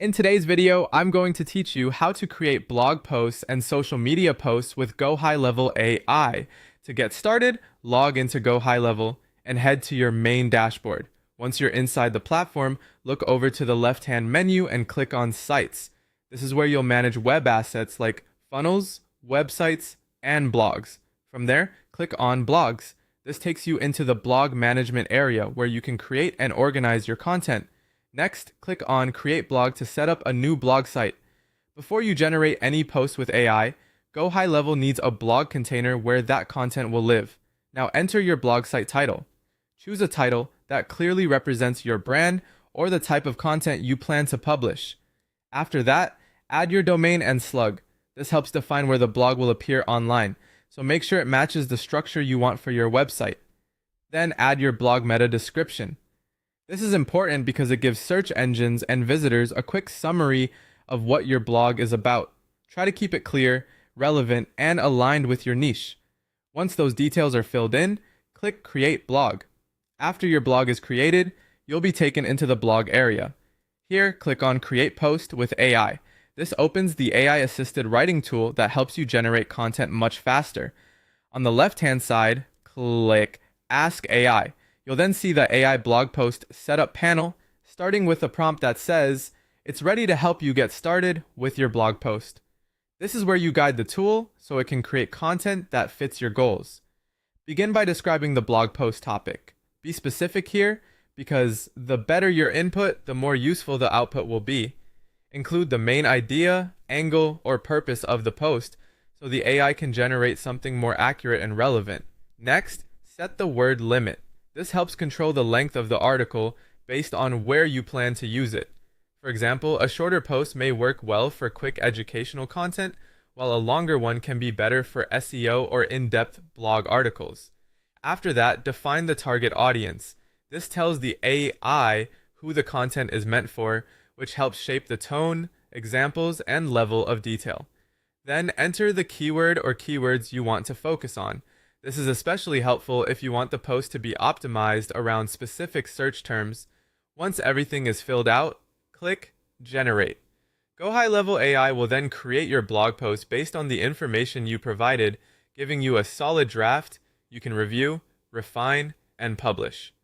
In today's video, I'm going to teach you how to create blog posts and social media posts with Gohighlevel AI. To get started, log into Gohighlevel and head to your main dashboard. Once you're inside the platform, look over to the left-hand menu and click on Sites. This is where you'll manage web assets like funnels, websites, and blogs. From there, click on Blogs. This takes you into the blog management area where you can create and organize your content. Next, click on Create Blog to set up a new blog site. Before you generate any posts with AI, Gohighlevel needs a blog container where that content will live. Now enter your blog site title. Choose a title that clearly represents your brand or the type of content you plan to publish. After that, add your domain and slug. This helps define where the blog will appear online, so make sure it matches the structure you want for your website. Then add your blog meta description. This is important because it gives search engines and visitors a quick summary of what your blog is about. Try to keep it clear, relevant, and aligned with your niche. Once those details are filled in, click Create Blog. After your blog is created, you'll be taken into the blog area. Here, click on Create Post with AI. This opens the AI-assisted writing tool that helps you generate content much faster. On the left-hand side, click Ask AI. You'll then see the AI blog post setup panel, starting with a prompt that says, "It's ready to help you get started with your blog post." This is where you guide the tool so it can create content that fits your goals. Begin by describing the blog post topic. Be specific here because the better your input, the more useful the output will be. Include the main idea, angle, or purpose of the post so the AI can generate something more accurate and relevant. Next, set the word limit. This helps control the length of the article based on where you plan to use it. For example, a shorter post may work well for quick educational content, while a longer one can be better for SEO or in-depth blog articles. After that, define the target audience. This tells the AI who the content is meant for, which helps shape the tone, examples, and level of detail. Then enter the keyword or keywords you want to focus on. This is especially helpful if you want the post to be optimized around specific search terms. Once everything is filled out, click Generate. Gohighlevel AI will then create your blog post based on the information you provided, giving you a solid draft you can review, refine, and publish.